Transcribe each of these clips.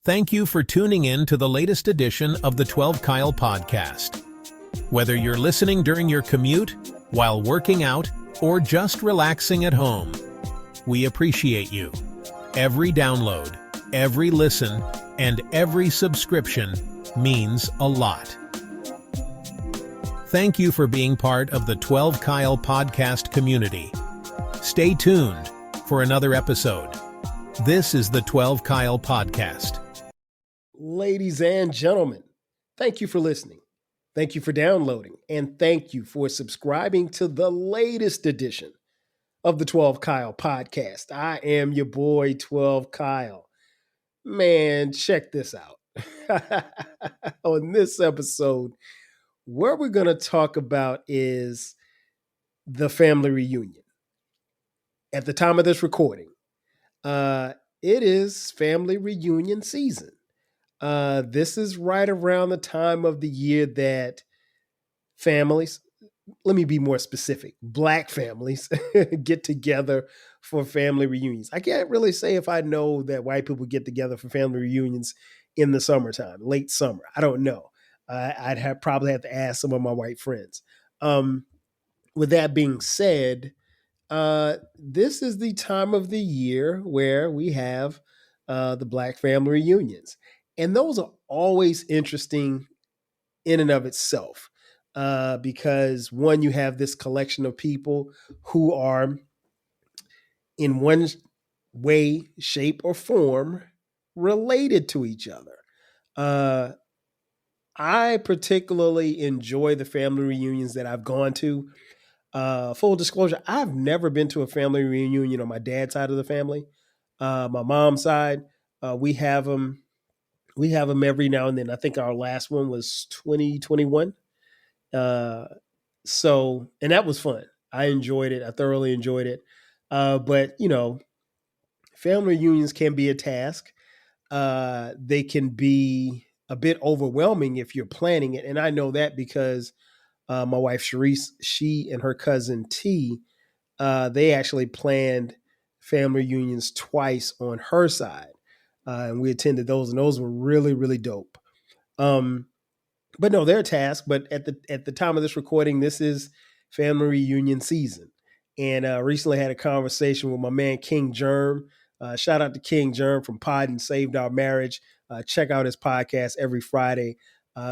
Thank you for tuning in to the latest edition of the 12 Kyle podcast. Whether you're listening during your commute, while working out, or just relaxing at home, we appreciate you. Every download, every listen, and every subscription means a lot. Thank you for being part of the 12 Kyle podcast community. Stay tuned for another episode. This is the 12 Kyle podcast. Ladies and gentlemen, thank you for listening. Thank you for downloading, and thank you for subscribing to the latest edition of the 12 Kyle podcast. I am your boy, 12 Kyle. Man, check this out. On this episode, what we're going to talk about is the family reunion. At the time of this recording, it is family reunion season. This is right around the time of the year that families, let me be more specific, Black families get together for family reunions. I can't really say if I know that white people get together for family reunions in the summertime, late summer. I don't know. Probably have to ask some of my white friends. With that being said, this is the time of the year where we have the Black family reunions. And those are always interesting in and of itself because, one, you have this collection of people who are in one way, shape, or form related to each other. I particularly enjoy the family reunions that I've gone to. Full disclosure, I've never been to a family reunion on my dad's side of the family. My mom's side, we have them. We have them every now and then. I think our last one was 2021. And that was fun. I enjoyed it. I thoroughly enjoyed it. But, family reunions can be a task. They can be a bit overwhelming if you're planning it. And I know that because my wife, Sharice, she and her cousin T, they actually planned family reunions twice on her side. And we attended those, and those were really, really dope. But no, they're a task. But at the time of this recording, this is family reunion season. And recently had a conversation with my man, King Germ. Shout out to King Germ from Pod and Saved Our Marriage. Check out his podcast every Friday.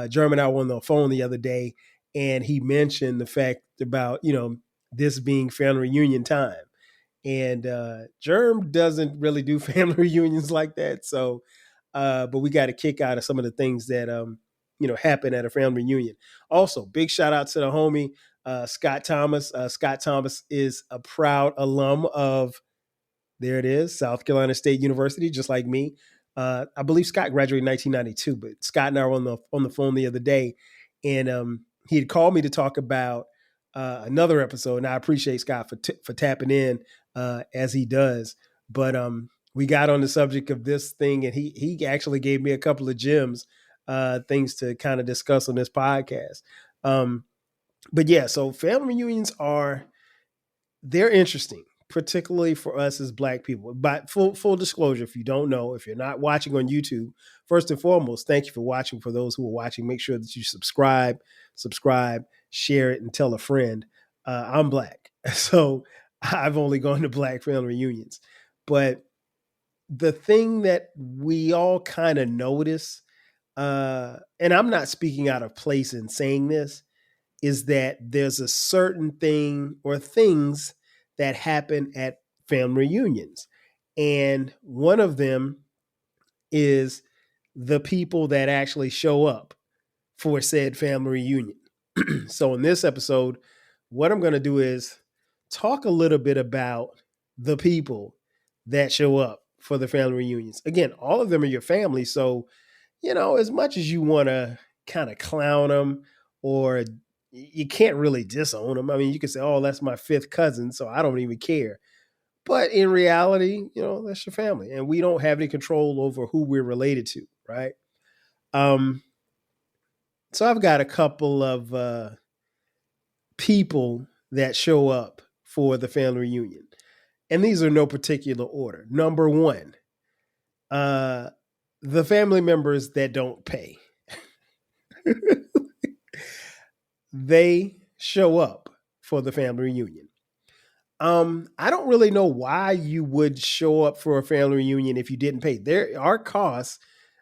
Germ and I were on the phone the other day, and he mentioned the fact about, this being family reunion time. And Germ doesn't really do family reunions like that. So, but we got a kick out of some of the things that, happen at a family reunion. Also, big shout out to the homie, Scott Thomas. Scott Thomas is a proud alum of, there it is, South Carolina State University, just like me. I believe Scott graduated in 1992, but Scott and I were on the phone the other day, and he had called me to talk about another episode, and I appreciate Scott for tapping in as he does. But we got on the subject of this thing, and he actually gave me a couple of gems, things to kind of discuss on this podcast. But yeah, so family reunions they're interesting, particularly for us as Black people. But full disclosure, if you don't know, if you're not watching on YouTube, first and foremost, thank you for watching. For those who are watching, make sure that you subscribe, share it, and tell a friend. I'm Black, so I've only gone to Black family reunions. But the thing that we all kind of notice, and I'm not speaking out of place in saying this, is that there's a certain thing or things that happen at family reunions. And one of them is the people that actually show up for said family reunion. So in this episode, what I'm going to do is talk a little bit about the people that show up for the family reunions. Again, all of them are your family. So, as much as you want to kind of clown them, or you can't really disown them. I mean, you can say, oh, that's my fifth cousin, so I don't even care. But in reality, that's your family. And we don't have any control over who we're related to, right? So I've got a couple of people that show up for the family reunion. And these are no particular order. Number one, the family members that don't pay, they show up for the family reunion. I don't really know why you would show up for a family reunion if you didn't pay. There are costs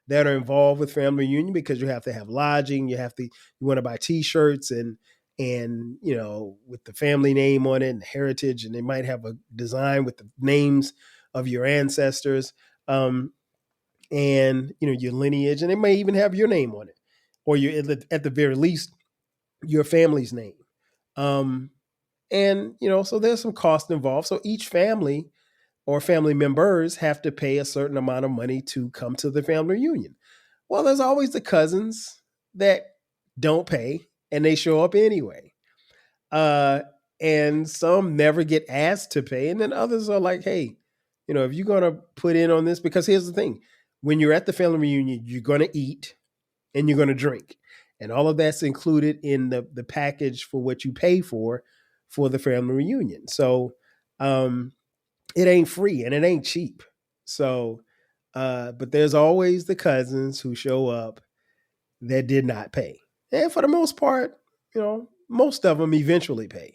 that are involved with family reunion because you have to have lodging, you want to buy T-shirts and with the family name on it and heritage, and they might have a design with the names of your ancestors, and your lineage, and they may even have your name on it, or your at the very least your family's name. Um, and so there's some cost involved. So each family or family members have to pay a certain amount of money to come to the family reunion. Well, there's always the cousins that don't pay and they show up anyway. Uh, and some never get asked to pay. And then others are like, hey, if you're going to put in on this, because here's the thing, when you're at the family reunion, you're going to eat and you're going to drink. And all of that's included in the package for what you pay for the family reunion. So it ain't free and it ain't cheap. So, but there's always the cousins who show up that did not pay. And for the most part, most of them eventually pay.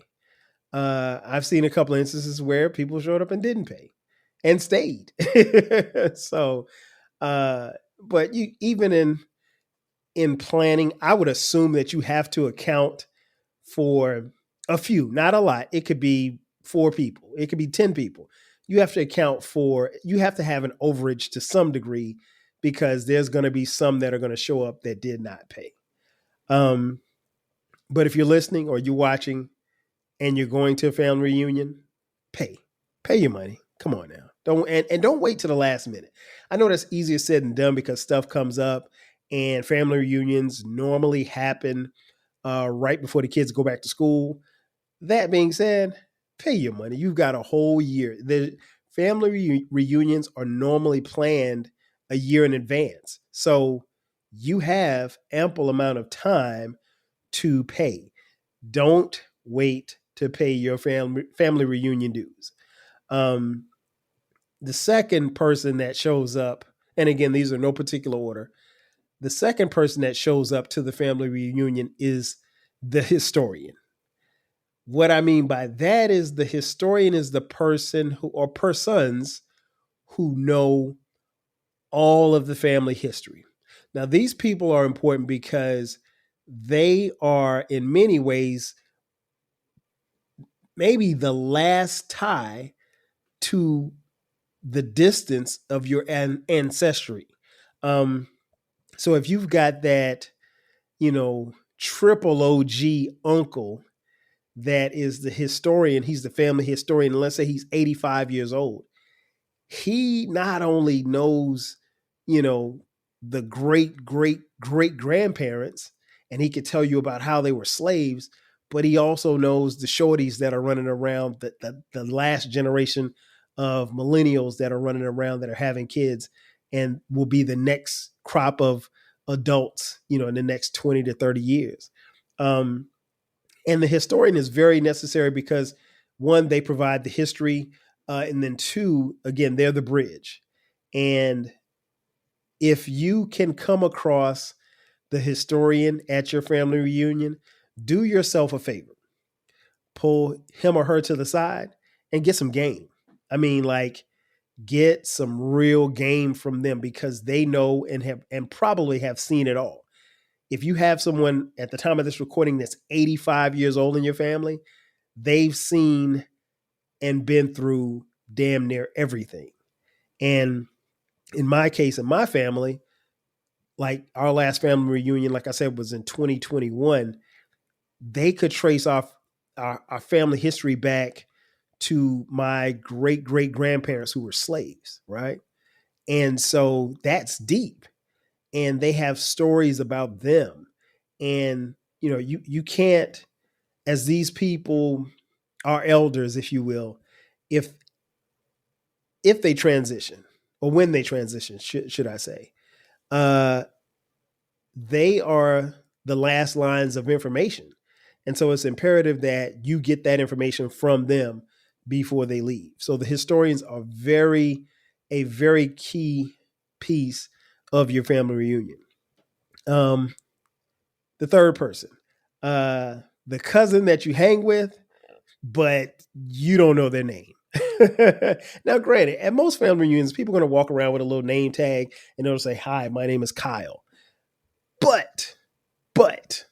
I've seen a couple of instances where people showed up and didn't pay and stayed. So, but you even in planning, I would assume that you have to account for a few, not a lot. It could be 4 people, it could be 10 people. You have to you have to have an overage to some degree because there's going to be some that are going to show up that did not pay. But if you're listening or you're watching and you're going to a family reunion, pay your money. Come on now. Don't wait to the last minute. I know that's easier said than done because stuff comes up and family reunions normally happen right before the kids go back to school. That being said, pay your money. You've got a whole year. The family reunions are normally planned a year in advance. So you have ample amount of time to pay. Don't wait to pay your family reunion dues. The second person that shows up, and again, these are no particular order. The second person that shows up to the family reunion is the historian. What I mean by that is the historian is the person who, or persons who know all of the family history. Now, these people are important because they are, in many ways, maybe the last tie to the distance of your ancestry. So if you've got that, triple OG uncle that is the historian, he's the family historian, and let's say he's 85 years old. He not only knows, the great, great, great grandparents, and he could tell you about how they were slaves, but he also knows the shorties that are running around, the last generation of millennials that are running around that are having kids and will be the next crop of adults, in the next 20 to 30 years. And the historian is very necessary because 1, they provide the history, and then 2, again, they're the bridge. And if you can come across the historian at your family reunion, do yourself a favor. Pull him or her to the side and get some game. I mean, get some real game from them because they know and probably have seen it all. If you have someone at the time of this recording that's 85 years old in your family, they've seen and been through damn near everything. And in my case, in my family, like our last family reunion, like I said, was in 2021, they could trace our family history back to my great great grandparents who were slaves, right? And so that's deep. And they have stories about them. And you can't, as these people are elders, if you will, if they transition, or when they transition, should I say, they are the last lines of information. And so it's imperative that you get that information from them before they leave. So the historians are a very key piece of your family reunion. The third person, the cousin that you hang with, but you don't know their name. Now, granted, at most family reunions, people are going to walk around with a little name tag and they'll say, "Hi, my name is Kyle." But, but,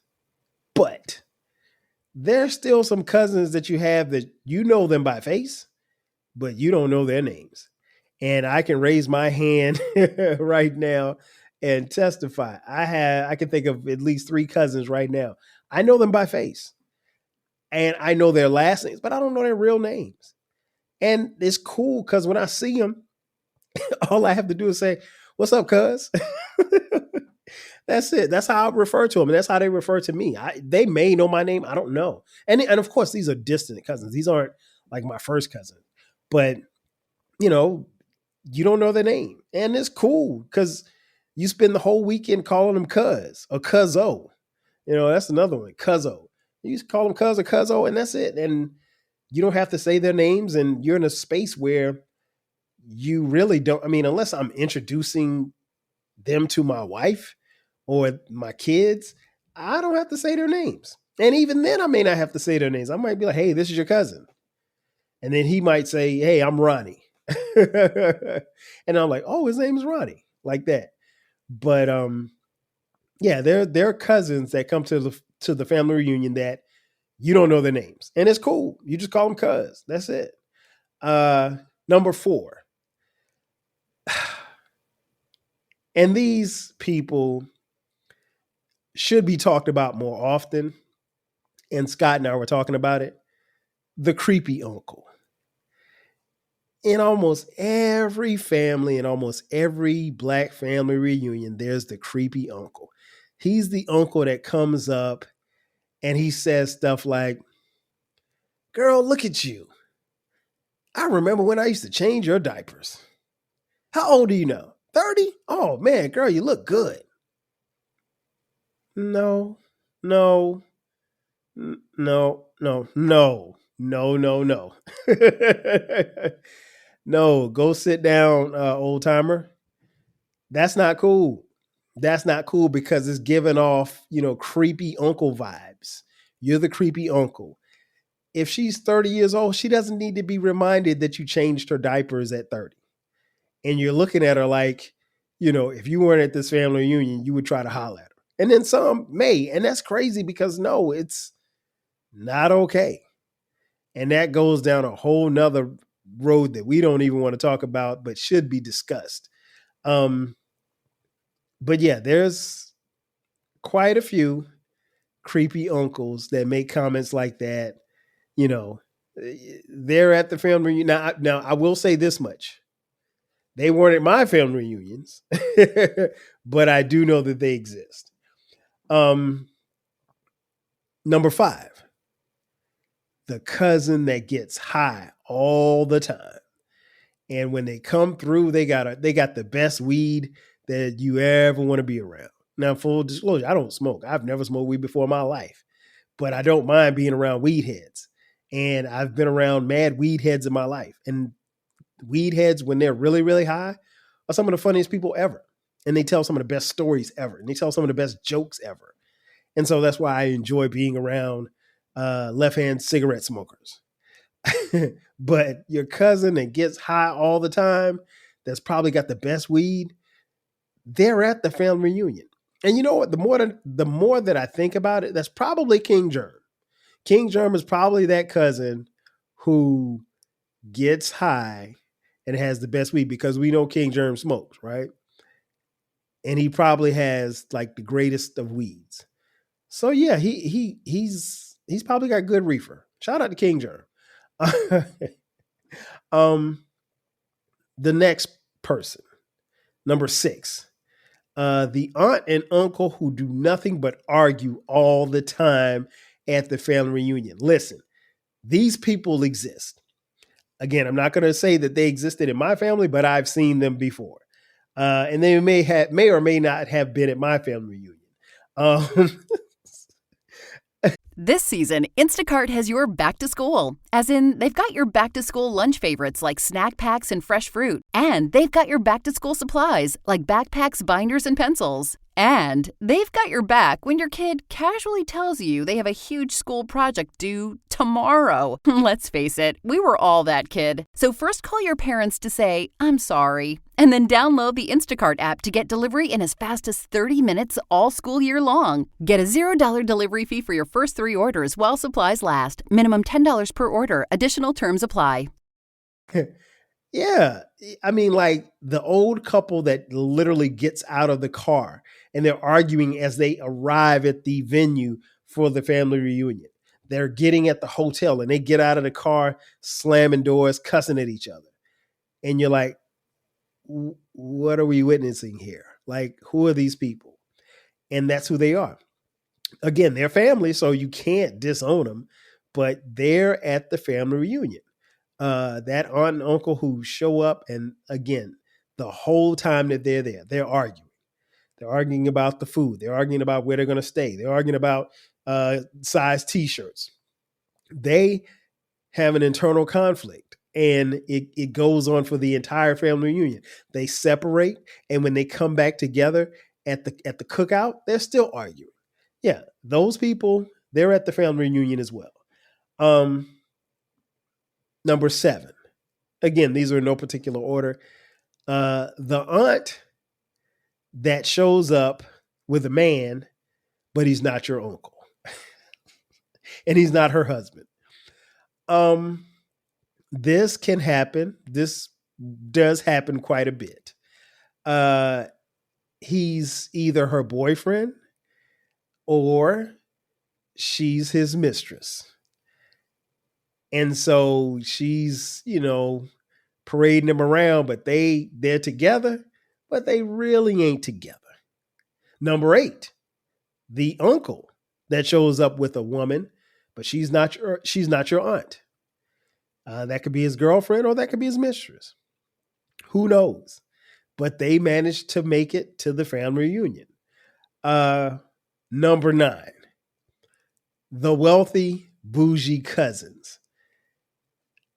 there's still some cousins that you have that you know them by face, but you don't know their names. And I can raise my hand right now and testify. I can think of at least 3 cousins right now. I know them by face and I know their last names, but I don't know their real names. And it's cool because when I see them, all I have to do is say, "What's up, cuz?" That's it. That's how I refer to them. And that's how they refer to me. They may know my name. I don't know. And of course, these are distant cousins. These aren't like my first cousin. But, you know, you don't know their name. And it's cool because you spend the whole weekend calling them cuz or cuzzo. You know, that's another one, cuzzo. You just call them cuz or cuzzo, and that's it. And you don't have to say their names. And you're in a space where you really don't. I mean, unless I'm introducing them to my wife or my kids, I don't have to say their names. And even then, I may not have to say their names. I might be like, "Hey, this is your cousin." And then he might say, "Hey, I'm Ronnie." And I'm like, "Oh, his name is Ronnie," like that. But yeah, there are cousins that come to the family reunion that you don't know their names. And it's cool. You just call them cuz. That's it. Number 4. And these people should be talked about more often. And Scott and I were talking about it. The creepy uncle. In almost every family, in almost every Black family reunion, there's the creepy uncle. He's the uncle that comes up and he says stuff like, "Girl, look at you. I remember when I used to change your diapers. How old are you now? 30? Oh man, girl, you look good." No, no, no, no, no, no, no, no. No, go sit down, old timer. That's not cool. That's not cool because it's giving off, creepy uncle vibes. You're the creepy uncle. If she's 30 years old, she doesn't need to be reminded that you changed her diapers at 30. And you're looking at her like, if you weren't at this family reunion, you would try to holler at her. And then some may. And that's crazy because no, it's not okay. And that goes down a whole nother road that we don't even want to talk about, but should be discussed. But yeah, there's quite a few creepy uncles that make comments like that. They're at the family reunion. Now, I will say this much. They weren't at my family reunions, but I do know that they exist. Number 5, the cousin that gets high all the time. And when they come through, they got the best weed that you ever want to be around. Now, full disclosure, I don't smoke. I've never smoked weed before in my life, but I don't mind being around weed heads. And I've been around mad weed heads in my life. And weed heads, when they're really, really high, are some of the funniest people ever. And they tell some of the best stories ever. And they tell some of the best jokes ever. And so that's why I enjoy being around left-hand cigarette smokers. But your cousin that gets high all the time, that's probably got the best weed, they're at the family reunion. And you know what? The more that I think about it, that's probably King Germ. King Germ is probably that cousin who gets high and has the best weed because we know King Germ smokes, right? And he probably has like the greatest of weeds. So yeah, he's probably got good reefer. Shout out to King Germ. The next person, number 6, the aunt and uncle who do nothing but argue all the time at the family reunion. Listen, these people exist. Again, I'm not going to say that they existed in my family, but I've seen them before. And they may or may not have been at my family reunion. This season, Instacart has your back to school, As in, they've got your back-to-school lunch favorites like snack packs and fresh fruit. And they've got your back-to-school supplies like backpacks, binders, and pencils. And they've got your back when your kid casually tells you they have a huge school project due tomorrow. Let's face it, we were all that kid. So first call your parents to say, "I'm sorry," and then download the Instacart app to get delivery in as fast as 30 minutes all school year long. Get a $0 delivery fee for your first 3 orders while supplies last. Minimum $10 per order. Additional terms apply. Yeah. I mean, like the old couple that literally gets out of the car and they're arguing as they arrive at the venue for the family reunion. They're getting at the hotel and they get out of the car, slamming doors, cussing at each other. And you're like, what are we witnessing here? Like, who are these people? And that's who they are. Again, they're family, so you can't disown them, but they're at the family reunion. That aunt and uncle who show up, and again, the whole time that they're there, they're arguing. They're arguing about the food. They're arguing about where they're going to stay. They're arguing about size T-shirts. They have an internal conflict, and it goes on for the entire family reunion. They separate, and when they come back together at the cookout, they're still arguing. Yeah, those people, they're at the family reunion as well. Number 7. Again, these are in no particular order. The aunt that shows up with a man, but he's not your uncle. And he's not her husband. This can happen. This does happen quite a bit. He's either her boyfriend or she's his mistress. And so she's, parading him around, but they're together, but they really ain't together. Number 8, the uncle that shows up with a woman, but she's not your aunt. That could be his girlfriend or that could be his mistress. Who knows? But they managed to make it to the family reunion. Number 9, the wealthy, bougie cousins.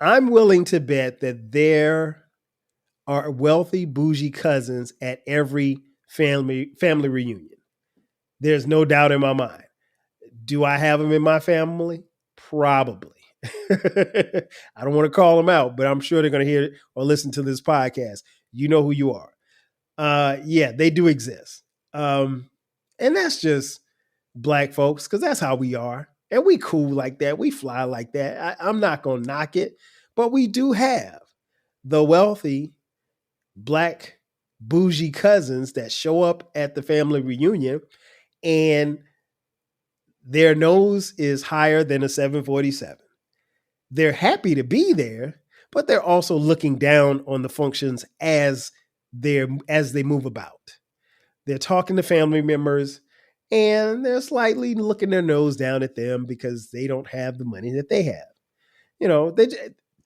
I'm willing to bet that there are wealthy, bougie cousins at every family reunion. There's no doubt in my mind. Do I have them in my family? Probably. I don't want to call them out, but I'm sure they're going to hear or listen to this podcast. You know who you are. Yeah, they do exist. And that's just Black folks, because that's how we are. And we cool like that. We fly like that. I'm not going to knock it. But we do have the wealthy Black bougie cousins that show up at the family reunion and their nose is higher than a 747. They're happy to be there, but they're also looking down on the functions as they move about. They're talking to family members and they're slightly looking their nose down at them because they don't have the money that they have.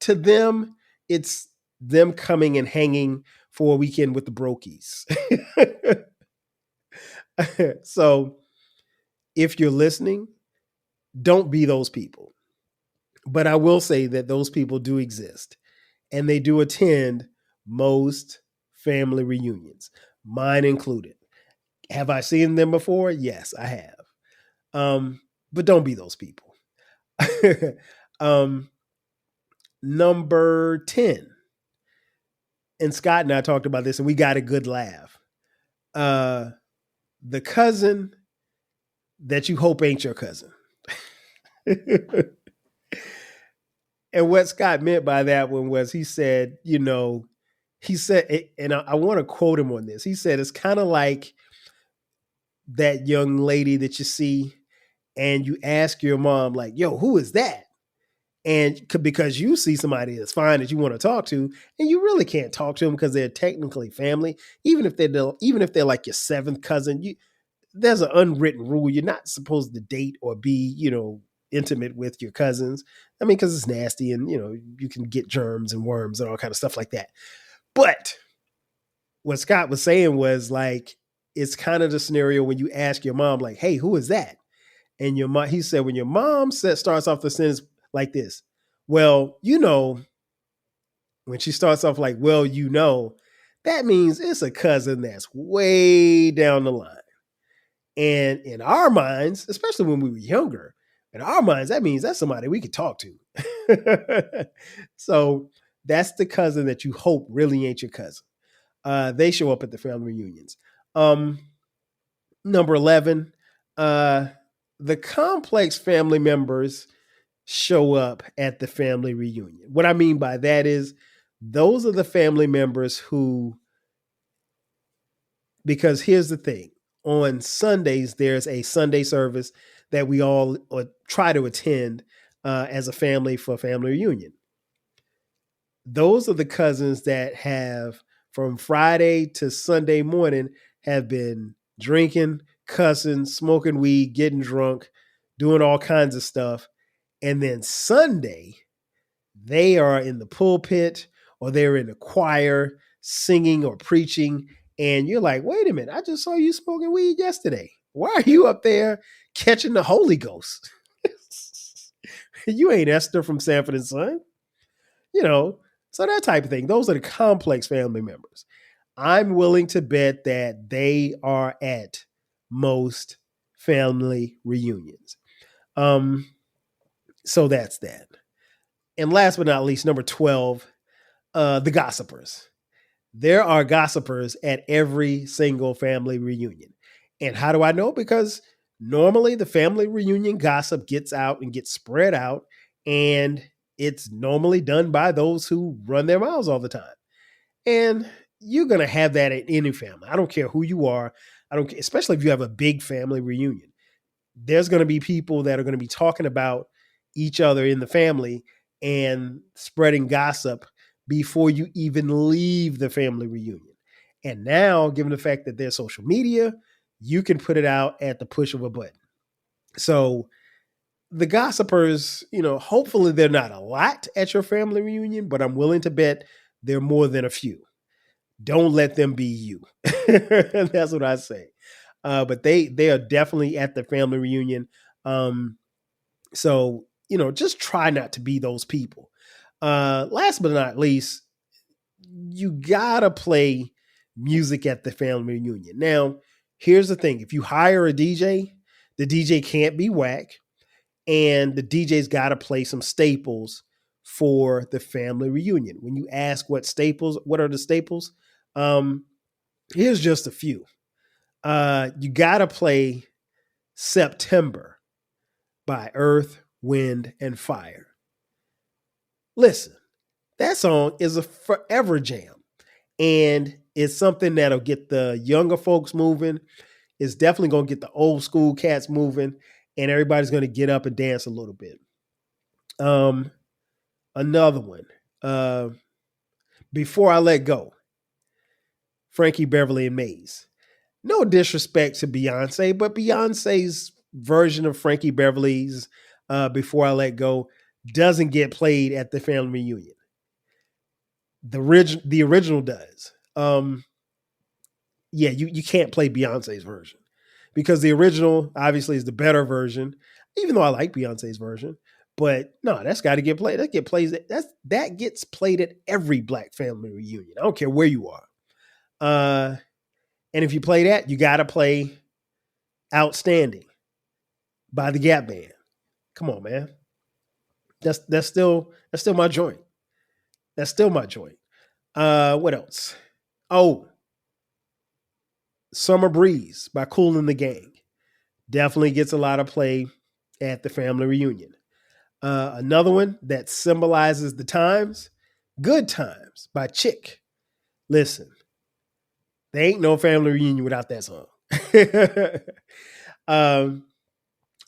To them, it's them coming and hanging for a weekend with the brokies. So if you're listening, don't be those people. But I will say that those people do exist and they do attend most family reunions, mine included. Have I seen them before? Yes, I have. But don't be those people. Number 10. And Scott and I talked about this and we got a good laugh. The cousin that you hope ain't your cousin. And what Scott meant by that one was he said, and I want to quote him on this. He said, it's kind of like that young lady that you see and you ask your mom, like, yo, who is that? And because you see somebody that's fine that you want to talk to, and you really can't talk to them because they're technically family, even if they're like your 7th cousin, there's an unwritten rule. You're not supposed to date or be, intimate with your cousins. I mean, because it's nasty and, you can get germs and worms and all kind of stuff like that. But what Scott was saying was like, it's kind of the scenario when you ask your mom, like, hey, who is that? And he said, when your mom starts off the sentence like this, Well, when she starts off like, well, that means it's a cousin that's way down the line. And in our minds, especially when we were younger, in our minds, that means that's somebody we could talk to. So that's the cousin that you hope really ain't your cousin. They show up at the family reunions. Number 11, the complex family members show up at the family reunion. What I mean by that is those are the family members who, because here's the thing, on Sundays, there's a Sunday service that we all try to attend as a family for family reunion. Those are the cousins that have, from Friday to Sunday morning, have been drinking, cussing, smoking weed, getting drunk, doing all kinds of stuff. And then Sunday, they are in the pulpit or they're in the choir singing or preaching. And you're like, wait a minute, I just saw you smoking weed yesterday. Why are you up there catching the Holy Ghost? You ain't Esther from Sanford and Son. So that type of thing. Those are the complex family members. I'm willing to bet that they are at most family reunions. So that's that. And last but not least, number 12, the gossipers. There are gossipers at every single family reunion. And how do I know? Because normally the family reunion gossip gets out and gets spread out, and it's normally done by those who run their mouths all the time. And you're going to have that at any family. I don't care who you are. I don't care, especially if you have a big family reunion. There's going to be people that are going to be talking about each other in the family and spreading gossip before you even leave the family reunion. And now, given the fact that there's social media, you can put it out at the push of a button. So the gossipers, hopefully they're not a lot at your family reunion, but I'm willing to bet they're more than a few. Don't let them be you. That's what I say. But they are definitely at the family reunion. So, just try not to be those people. Last but not least, you gotta play music at the family reunion. Now, here's the thing. If you hire a DJ, the DJ can't be whack, and the DJ's got to play some staples for the family reunion. When you ask what are the staples? Here's just a few. You got to play September by Earth, Wind, and Fire. Listen, that song is a forever jam, and it's something that'll get the younger folks moving. It's definitely going to get the old school cats moving, and everybody's going to get up and dance a little bit. Another one, Before I Let Go, Frankie Beverly and Maze. No disrespect to Beyonce, but Beyonce's version of Frankie Beverly's Before I Let Go doesn't get played at the family reunion. The original does. You can't play Beyonce's version because the original obviously is the better version, even though I like Beyonce's version. But no, that's got to get played. That gets played at every Black family reunion. I don't care where you are. And if you play that, you got to play Outstanding by the Gap Band. Come on, man. That's still my joint. That's still my joint. What else? Oh, Summer Breeze by Kool and the Gang. Definitely gets a lot of play at the family reunion. Another one that symbolizes the times, Good Times by Chick. Listen, there ain't no family reunion without that song.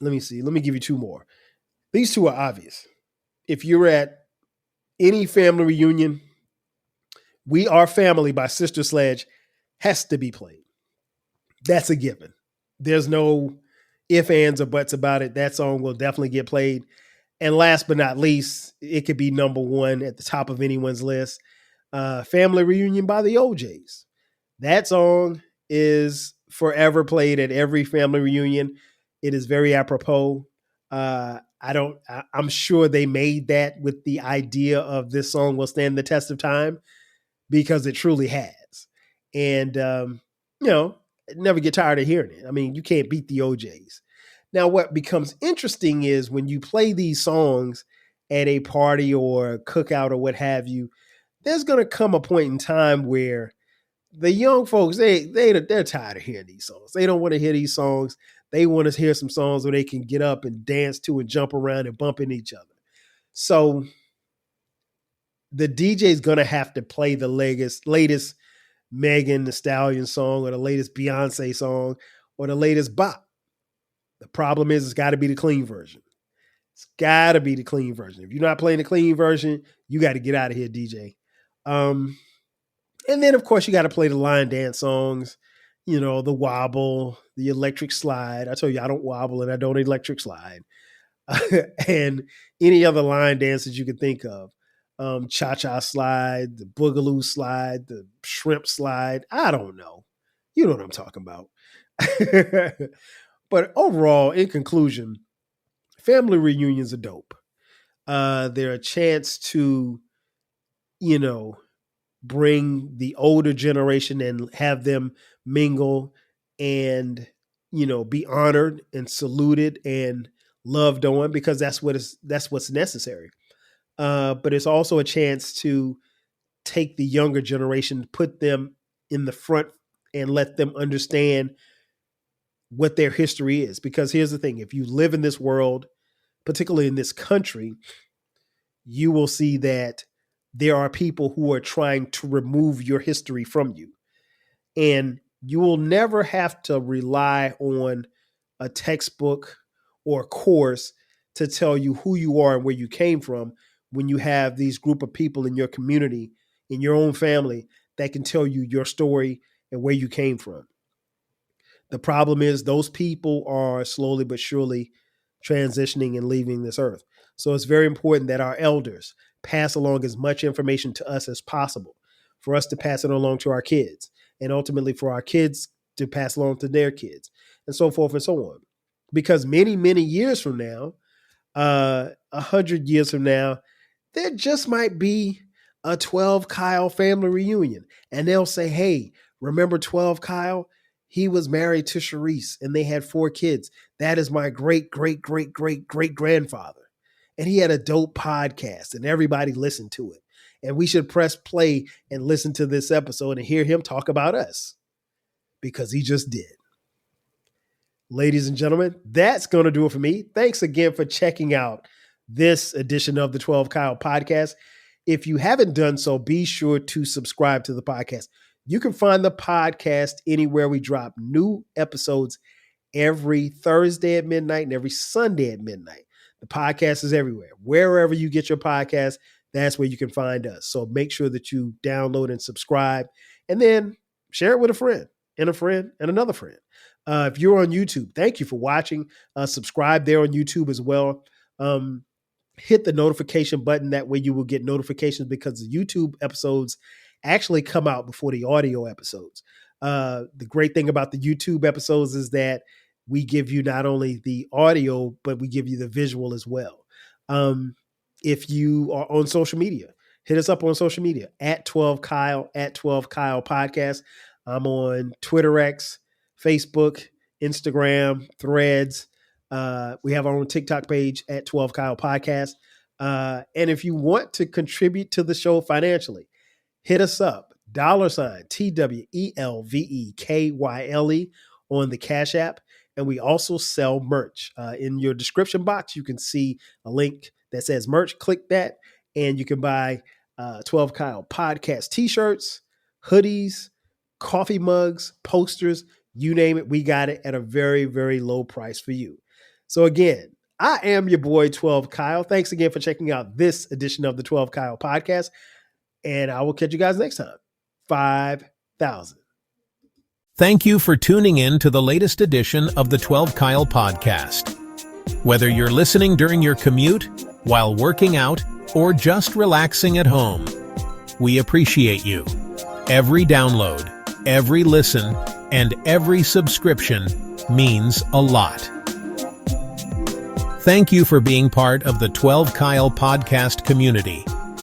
Let me see. Let me give you two more. These two are obvious. If you're at any family reunion, We Are Family by Sister Sledge has to be played. That's a given. There's no ifs, ands, or buts about it. That song will definitely get played. And last but not least, it could be number one at the top of anyone's list. Family Reunion by the OJs. That song is forever played at every family reunion. It is very apropos. I'm sure they made that with the idea of this song will stand the test of time, because it truly has. And, never get tired of hearing it. I mean, you can't beat the OJs. Now, what becomes interesting is when you play these songs at a party or a cookout or what have you, there's going to come a point in time where the young folks, they're tired of hearing these songs. They don't want to hear these songs. They want to hear some songs where they can get up and dance to and jump around and bump into each other. So the DJ is going to have to play the latest Megan Thee Stallion song or the latest Beyonce song or the latest bop. The problem is it's got to be the clean version. It's got to be the clean version. If you're not playing the clean version, you got to get out of here, DJ. And then, of course, you got to play the line dance songs, the wobble, the electric slide. I told you I don't wobble and I don't electric slide. And any other line dances you can think of. Cha-cha slide, the boogaloo slide, the shrimp slide. I don't know. You know what I'm talking about. But overall, in conclusion, family reunions are dope. They're a chance to, bring the older generation and have them mingle and, be honored and saluted and loved on, because that's what's necessary. But it's also a chance to take the younger generation, put them in the front and let them understand what their history is. Because here's the thing, if you live in this world, particularly in this country, you will see that there are people who are trying to remove your history from you. And you will never have to rely on a textbook or a course to tell you who you are and where you came from, when you have these group of people in your community, in your own family, that can tell you your story and where you came from. The problem is those people are slowly but surely transitioning and leaving this earth. So it's very important that our elders pass along as much information to us as possible, for us to pass it along to our kids, and ultimately for our kids to pass along to their kids, and so forth and so on. Because many, many years from now, 100 years from now, there just might be a 12 Kyle family reunion. And they'll say, hey, remember 12 Kyle? He was married to Sharice and they had 4 kids. That is my great, great, great, great, great grandfather. And he had a dope podcast and everybody listened to it. And we should press play and listen to this episode and hear him talk about us, because he just did. Ladies and gentlemen, that's going to do it for me. Thanks again for checking out this edition of the 12 Kyle podcast. If you haven't done so, be sure to subscribe to the podcast. You can find the podcast anywhere we drop new episodes every Thursday at midnight and every Sunday at midnight. The podcast is everywhere. Wherever you get your podcast, that's where you can find us. So make sure that you download and subscribe, and then share it with a friend and another friend. If you're on YouTube, thank you for watching. Subscribe there on YouTube as well. Hit the notification button. That way you will get notifications, because the YouTube episodes actually come out before the audio episodes. The great thing about the YouTube episodes is that we give you not only the audio, but we give you the visual as well. If you are on social media, hit us up on social media at 12 Kyle, at 12 Kyle Podcast. I'm on Twitter X, Facebook, Instagram, Threads. We have our own TikTok page at 12 Kyle Podcast. And if you want to contribute to the show financially, hit us up, $TWELVEKYLE on the Cash App. And we also sell merch. In your description box, you can see a link that says merch. Click that, and you can buy 12 Kyle Podcast t-shirts, hoodies, coffee mugs, posters, you name it. We got it at a very, very low price for you. So again, I am your boy 12 Kyle. Thanks again for checking out this edition of the 12 Kyle Podcast. And I will catch you guys next time. 5,000. Thank you for tuning in to the latest edition of the 12 Kyle Podcast. Whether you're listening during your commute, while working out, or just relaxing at home, we appreciate you. Every download, every listen, and every subscription means a lot. Thank you for being part of the 12 Kyle podcast community.